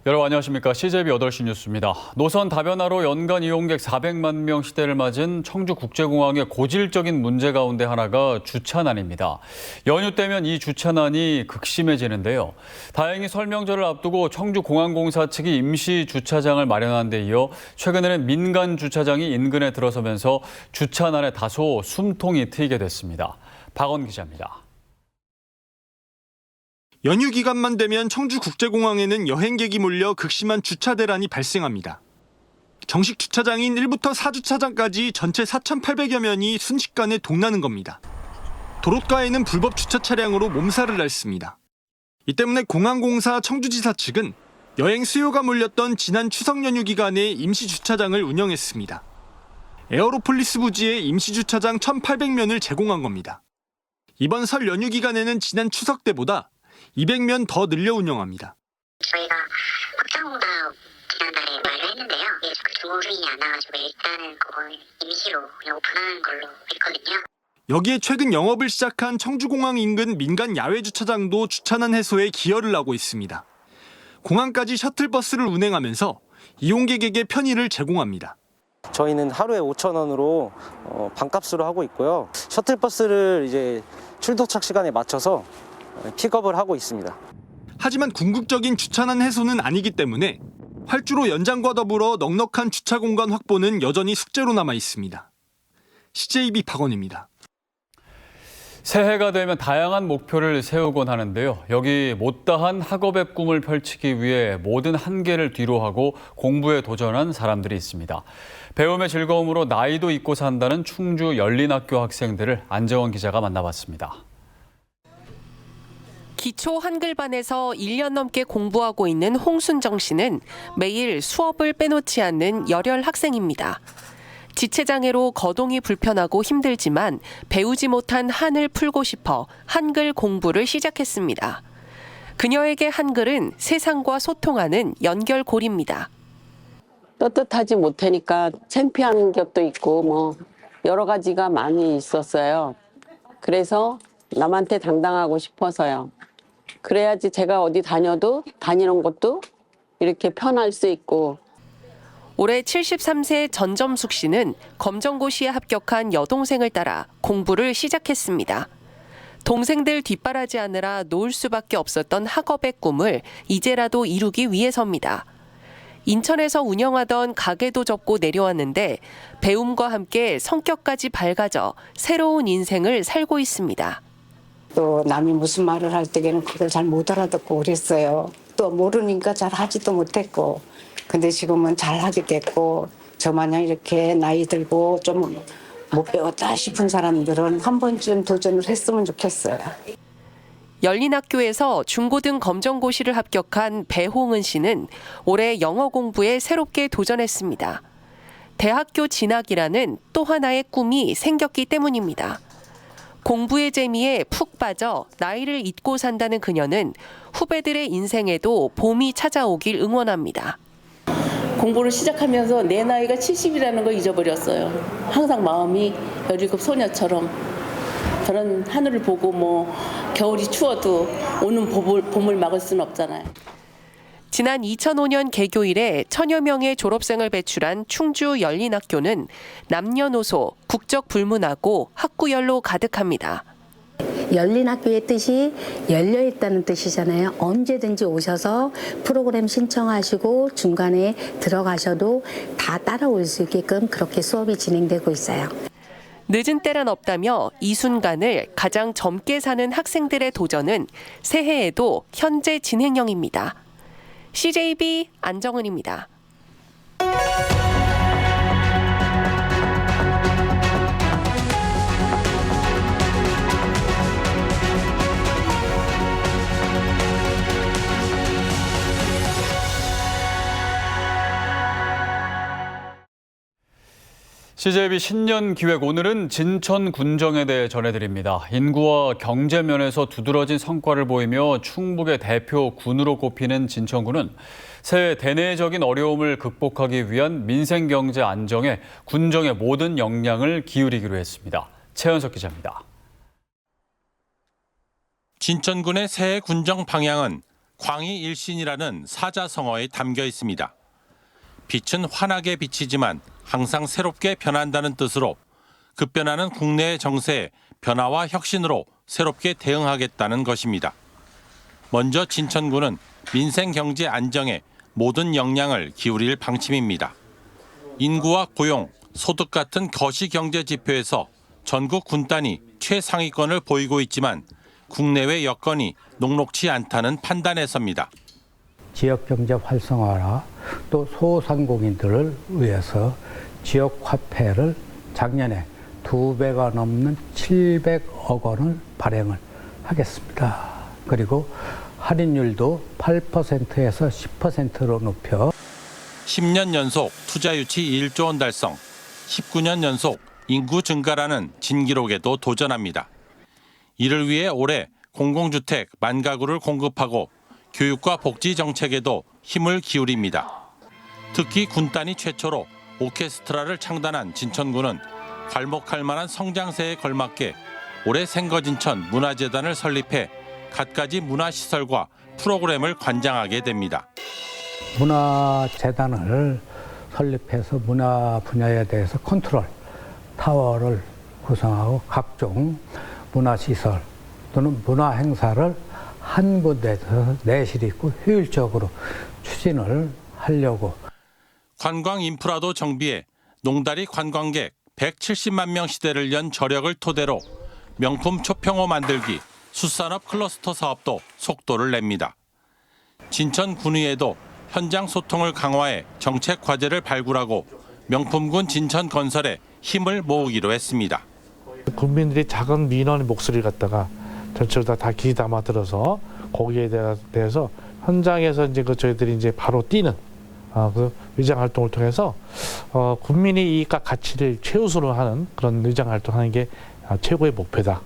여러분 안녕하십니까. CJB 8시 뉴스입니다. 노선 다변화로 연간 이용객 400만 명 시대를 맞은 청주국제공항의 고질적인 문제 가운데 하나가 주차난입니다. 연휴 때면 이 주차난이 극심해지는데요. 다행히 설명절을 앞두고 청주공항공사 측이 임시 주차장을 마련한 데 이어 최근에는 민간 주차장이 인근에 들어서면서 주차난에 다소 숨통이 트이게 됐습니다. 박원 기자입니다. 연휴 기간만 되면 청주국제공항에는 여행객이 몰려 극심한 주차 대란이 발생합니다. 정식 주차장인 1부터 4주차장까지 전체 4,800여 면이 순식간에 동나는 겁니다. 도로가에는 불법 주차 차량으로 몸살을 앓습니다. 이 때문에 공항공사 청주지사 측은 여행 수요가 몰렸던 지난 추석 연휴 기간에 임시 주차장을 운영했습니다. 에어로폴리스 부지에 임시 주차장 1,800면을 제공한 겁니다. 이번 설 연휴 기간에는 지난 추석 때보다 200면 더 늘려 운영합니다. 저희가 확장공사 지난달에 마련했는데요. 주문이 안 와가지고 일단은 그거 임시로 그냥 오픈하는 걸로 했거든요. 여기에 최근 영업을 시작한 청주공항 인근 민간 야외 주차장도 주차난 해소에 기여를 하고 있습니다. 공항까지 셔틀버스를 운행하면서 이용객에게 편의를 제공합니다. 저희는 하루에 5,000원으로 반값으로 하고 있고요. 셔틀버스를 이제 출도착 시간에 맞춰서 픽업을 하고 있습니다. 하지만 궁극적인 주차난 해소는 아니기 때문에 활주로 연장과 더불어 넉넉한 주차 공간 확보는 여전히 숙제로 남아 있습니다. CJB 박원입니다. 새해가 되면 다양한 목표를 세우곤 하는데요. 여기 못다한 학업의 꿈을 펼치기 위해 모든 한계를 뒤로하고 공부에 도전한 사람들이 있습니다. 배움의 즐거움으로 나이도 잊고 산다는 충주 열린학교 학생들을 안재원 기자가 만나봤습니다. 기초 한글반에서 1년 넘게 공부하고 있는 홍순정 씨는 매일 수업을 빼놓지 않는 열혈 학생입니다. 지체장애로 거동이 불편하고 힘들지만 배우지 못한 한을 풀고 싶어 한글 공부를 시작했습니다. 그녀에게 한글은 세상과 소통하는 연결고리입니다. 떳떳하지 못하니까 창피한 것도 있고 뭐 여러 가지가 많이 있었어요. 그래서 남한테 당당하고 싶어서요. 그래야지 제가 어디 다녀도 다니는 것도 이렇게 편할 수 있고. 올해 73세 전점숙 씨는 검정고시에 합격한 여동생을 따라 공부를 시작했습니다. 동생들 뒷바라지하느라 놓을 수밖에 없었던 학업의 꿈을 이제라도 이루기 위해서입니다. 인천에서 운영하던 가게도 접고 내려왔는데 배움과 함께 성격까지 밝아져 새로운 인생을 살고 있습니다. 또 남이 무슨 말을 할 때에는 그걸 잘 못 알아듣고 그랬어요. 또 모르니까 잘 하지도 못했고. 근데 지금은 잘 하게 됐고 저마냥 이렇게 나이 들고 좀 못 배웠다 싶은 사람들은 한 번쯤 도전을 했으면 좋겠어요. 열린학교에서 중고등 검정고시를 합격한 배홍은 씨는 올해 영어 공부에 새롭게 도전했습니다. 대학교 진학이라는 또 하나의 꿈이 생겼기 때문입니다. 공부의 재미에 푹 빠져 나이를 잊고 산다는 그녀는 후배들의 인생에도 봄이 찾아오길 응원합니다. 공부를 시작하면서 내 나이가 70이라는 걸 잊어버렸어요. 항상 마음이 17 소녀처럼 저런 하늘을 보고 뭐 겨울이 추워도 오는 봄을 막을 수는 없잖아요. 지난 2005년 개교 이래 1000여 명의 졸업생을 배출한 충주 열린학교는 남녀노소, 국적 불문하고 학구열로 가득합니다. 열린학교의 뜻이 열려있다는 뜻이잖아요. 언제든지 오셔서 프로그램 신청하시고 중간에 들어가셔도 다 따라올 수 있게끔 그렇게 수업이 진행되고 있어요. 늦은 때란 없다며 이 순간을 가장 젊게 사는 학생들의 도전은 새해에도 현재 진행형입니다. CJB 안정은입니다. CJB 신년 기획 오늘은 진천 군정에 대해 전해드립니다. 인구와 경제 면에서 두드러진 성과를 보이며 충북의 대표 군으로 꼽히는 진천군은 새해 대내적인 어려움을 극복하기 위한 민생 경제 안정에 군정의 모든 역량을 기울이기로 했습니다. 최현석 기자입니다. 진천군의 새해 군정 방향은 광희일신이라는 사자성어에 담겨 있습니다. 빛은 환하게 비치지만 항상 새롭게 변한다는 뜻으로 급변하는 국내의 정세에 변화와 혁신으로 새롭게 대응하겠다는 것입니다. 먼저 진천구는 민생 경제 안정에 모든 역량을 기울일 방침입니다. 인구와 고용, 소득 같은 거시 경제 지표에서 전국 군단이 최상위권을 보이고 있지만 국내외 여건이 녹록치 않다는 판단에서입니다. 지역경제 활성화라 또 소상공인들을 위해서 지역 화폐를 작년에 2배가 넘는 700억 원을 발행을 하겠습니다. 그리고 할인율도 8%에서 10%로 높여 10년 연속 투자 유치 1조 원 달성, 19년 연속 인구 증가라는 진기록에도 도전합니다. 이를 위해 올해 공공주택 10,000가구를 공급하고 교육과 복지 정책에도 힘을 기울입니다. 특히 군단이 최초로 오케스트라를 창단한 진천구는 괄목할 만한 성장세에 걸맞게 올해 생거진천 문화재단을 설립해 갖가지 문화시설과 프로그램을 관장하게 됩니다. 문화재단을 설립해서 문화 분야에 대해서 컨트롤 타워를 구성하고 각종 문화시설 또는 문화행사를 한 군데에서 내실 있고 효율적으로 추진을 하려고. 관광 인프라도 정비해 농다리 관광객 170만 명 시대를 연 저력을 토대로 명품 초평호 만들기, 수산업 클러스터 사업도 속도를 냅니다. 진천 군위에도 현장 소통을 강화해 정책 과제를 발굴하고 명품군 진천 건설에 힘을 모으기로 했습니다. 국민들이 작은 민원의 목소리를 갖다가 전체로 다 귀 담아 들어서 거기에 대해서 현장에서 이제 저희들이 이제 바로 뛰는 그 의장 활동을 통해서 국민의 이익과 가치를 최우선으로 하는 그런 의장 활동하는 게 최고의 목표다.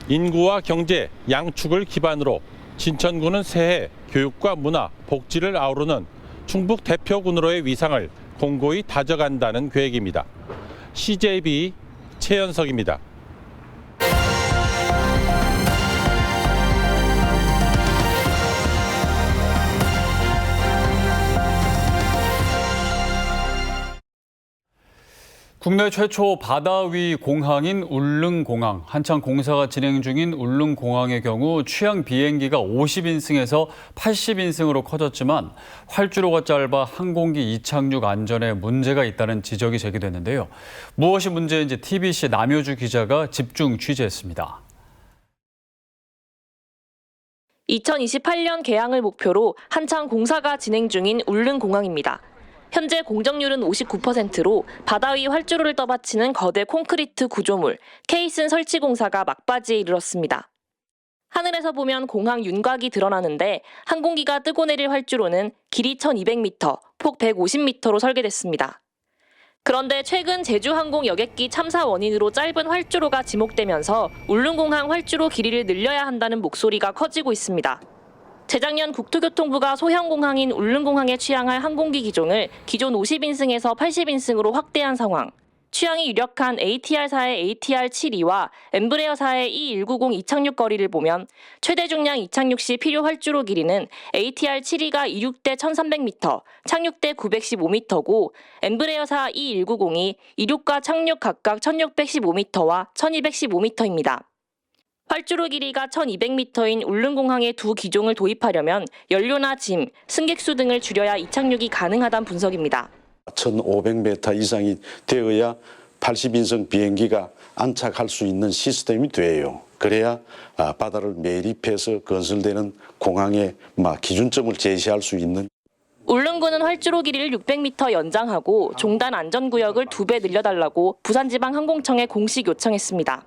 인구와 경제 양축을 기반으로 진천구는 새해 교육과 문화, 복지를 아우르는 충북 대표군으로의 위상을 공고히 다져간다는 계획입니다. CJB 최연석입니다. 국내 최초 바다 위 공항인 울릉공항. 한창 공사가 진행 중인 울릉공항의 경우 취향 비행기가 50인승에서 80인승으로 커졌지만 활주로가 짧아 항공기 이착륙 안전에 문제가 있다는 지적이 제기됐는데요. 무엇이 문제인지 TBC 남효주 기자가 집중 취재했습니다. 2028년 개항을 목표로 한창 공사가 진행 중인 울릉공항입니다. 현재 공정률은 59%로 바다 위 활주로를 떠받치는 거대 콘크리트 구조물, 케이슨 설치 공사가 막바지에 이르렀습니다. 하늘에서 보면 공항 윤곽이 드러나는데 항공기가 뜨고 내릴 활주로는 길이 1,200m, 폭 150m로 설계됐습니다. 그런데 최근 제주항공 여객기 참사 원인으로 짧은 활주로가 지목되면서 울릉공항 활주로 길이를 늘려야 한다는 목소리가 커지고 있습니다. 재작년 국토교통부가 소형공항인 울릉공항에 취항할 항공기 기종을 기존 50인승에서 80인승으로 확대한 상황. 취향이 유력한 ATR사의 ATR72와 엠브레어사의 E190 이착륙 거리를 보면 최대 중량 이착륙 시 필요 활주로 길이는 ATR72가 이륙대 1,300m, 착륙대 915m고 엠브레어사 E190이 이륙과 착륙 각각 1,615m와 1,215m입니다. 활주로 길이가 1,200m인 울릉공항에 두 기종을 도입하려면 연료나 짐, 승객수 등을 줄여야 이착륙이 가능하다는 분석입니다. 1,500m 이상이 되어야 80인승 비행기가 안착할 수 있는 시스템이 돼요. 그래야 바다를 매립해서 건설되는 공항의 기준점을 제시할 수 있는. 울릉구는 활주로 길이를 600m 연장하고 종단 안전구역을 2배 늘려달라고 부산지방항공청에 공식 요청했습니다.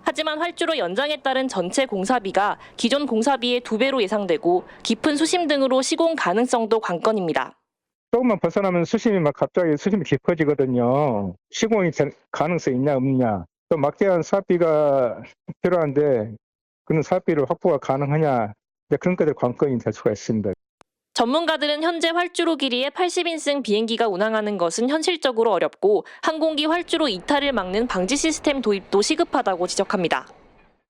하지만 활주로 연장에 따른 전체 공사비가 기존 공사비의 2배로 예상되고 깊은 수심 등으로 시공 가능성도 관건입니다. 조금만 벗어나면 수심이 갑자기 깊어지거든요. 시공이 될 가능성이 있냐 없냐. 또 막대한 사업비가 필요한데 그런 사업비를 확보가 가능하냐. 그런 것들 관건이 될 수가 있습니다. 전문가들은 현재 활주로 길이의 80인승 비행기가 운항하는 것은 현실적으로 어렵고 항공기 활주로 이탈을 막는 방지 시스템 도입도 시급하다고 지적합니다.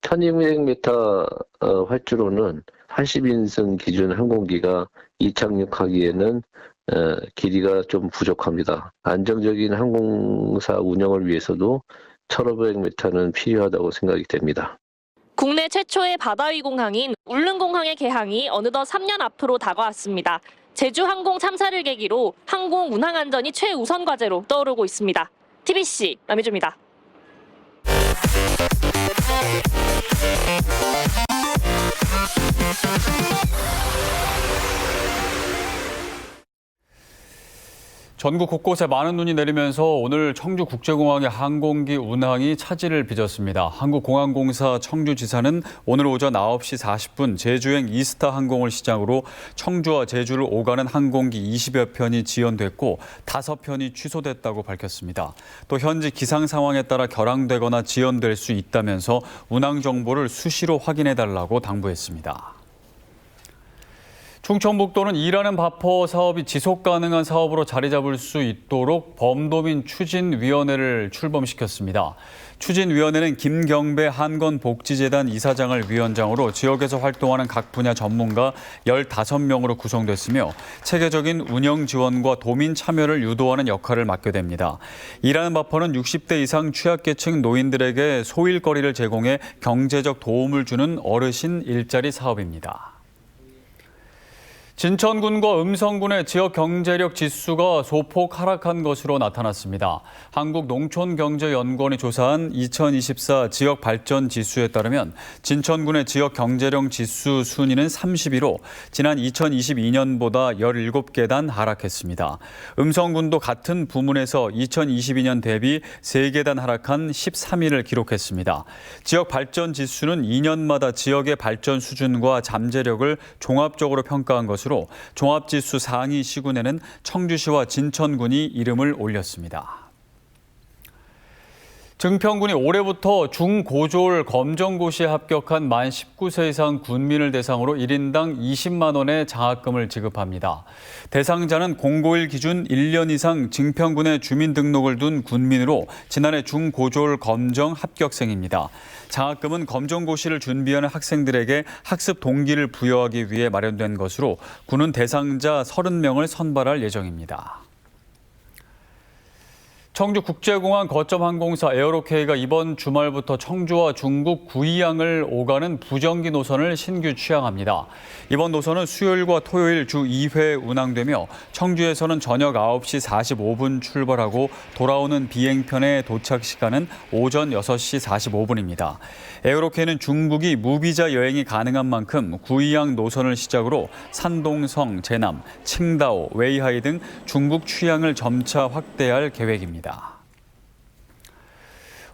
1200m 활주로는 80인승 기준 항공기가 이착륙하기에는 길이가 좀 부족합니다. 안정적인 항공사 운영을 위해서도 1,500m는 필요하다고 생각이 됩니다. 국내 최초의 바다위 공항인 울릉공항의 개항이 어느덧 3년 앞으로 다가왔습니다. 제주 항공 참사를 계기로 항공 운항 안전이 최우선 과제로 떠오르고 있습니다. TBC 남혜주입니다. 전국 곳곳에 많은 눈이 내리면서 오늘 청주국제공항의 항공기 운항이 차질을 빚었습니다. 한국공항공사 청주지사는 오늘 오전 9시 40분 제주행 이스타 항공을 시작으로 청주와 제주를 오가는 항공기 20여 편이 지연됐고 5편이 취소됐다고 밝혔습니다. 또 현지 기상 상황에 따라 결항되거나 지연될 수 있다면서 운항 정보를 수시로 확인해달라고 당부했습니다. 충청북도는 일하는 바퍼 사업이 지속 가능한 사업으로 자리 잡을 수 있도록 범도민 추진위원회를 출범시켰습니다. 추진위원회는 김경배 한건복지재단 이사장을 위원장으로 지역에서 활동하는 각 분야 전문가 15명으로 구성됐으며 체계적인 운영 지원과 도민 참여를 유도하는 역할을 맡게 됩니다. 일하는 바퍼는 60대 이상 취약계층 노인들에게 소일거리를 제공해 경제적 도움을 주는 어르신 일자리 사업입니다. 진천군과 음성군의 지역 경제력 지수가 소폭 하락한 것으로 나타났습니다. 한국농촌경제연구원이 조사한 2024 지역 발전 지수에 따르면 진천군의 지역 경제력 지수 순위는 31호, 지난 2022년보다 17계단 하락했습니다. 음성군도 같은 부문에서 2022년 대비 3계단 하락한 13위를 기록했습니다. 지역 발전 지수는 2년마다 지역의 발전 수준과 잠재력을 종합적으로 평가한 것으로 종합지수 상위 시군에는 청주시와 진천군이 이름을 올렸습니다. 증평군이 올해부터 중고졸 검정고시에 합격한 만 19세 이상 군민을 대상으로 1인당 20만 원의 장학금을 지급합니다. 대상자는 공고일 기준 1년 이상 증평군에 주민등록을 둔 군민으로 지난해 중고졸 검정 합격생입니다. 장학금은 검정고시를 준비하는 학생들에게 학습 동기를 부여하기 위해 마련된 것으로 군은 대상자 30명을 선발할 예정입니다. 청주국제공항 거점항공사 에어로케이가 이번 주말부터 청주와 중국 구이양을 오가는 부정기 노선을 신규 취항합니다. 이번 노선은 수요일과 토요일 주 2회 운항되며 청주에서는 저녁 9시 45분 출발하고 돌아오는 비행편의 도착 시간은 오전 6시 45분입니다. 에어로케이는 중국이 무비자 여행이 가능한 만큼 구이양 노선을 시작으로 산동성, 제남, 칭다오, 웨이하이 등 중국 취항을 점차 확대할 계획입니다.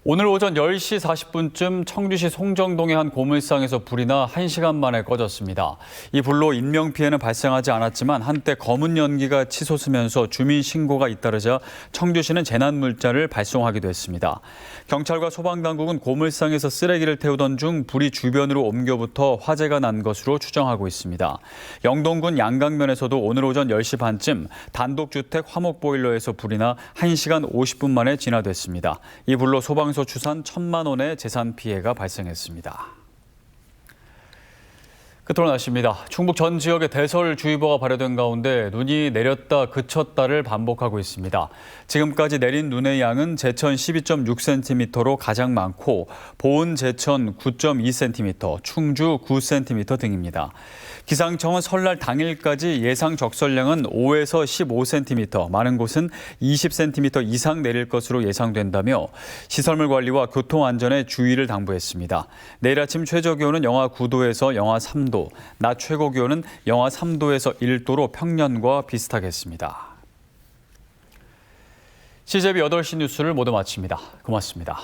오늘 오전 10시 40분쯤 청주시 송정동의 한 고물상에서 불이 나 1시간 만에 꺼졌습니다. 이 불로 인명피해는 발생하지 않았지만 한때 검은 연기가 치솟으면서 주민 신고가 잇따르자 청주시는 재난물자를 발송하기도 했습니다. 경찰과 소방당국은 고물상에서 쓰레기를 태우던 중 불이 주변으로 옮겨붙어 화재가 난 것으로 추정하고 있습니다. 영동군 양강면에서도 오늘 오전 10시 반쯤 단독주택 화목보일러에서 불이 나 1시간 50분 만에 진화됐습니다. 이 불로 소방 추산 1,000만 원의 재산 피해가 발생했습니다. 끝으로 날씨입니다. 충북 전 지역에 대설주의보가 발효된 가운데 눈이 내렸다 그쳤다를 반복하고 있습니다. 지금까지 내린 눈의 양은 제천 12.6cm로 가장 많고 보은 제천 9.2cm, 충주 9cm 등입니다. 기상청은 설날 당일까지 예상 적설량은 5에서 15cm, 많은 곳은 20cm 이상 내릴 것으로 예상된다며 시설물 관리와 교통안전에 주의를 당부했습니다. 내일 아침 최저기온은 영하 9도에서 영하 3도, 낮 최고기온은 영하 3도에서 1도로 평년과 비슷하겠습니다. CJB 8시 뉴스를 모두 마칩니다. 고맙습니다.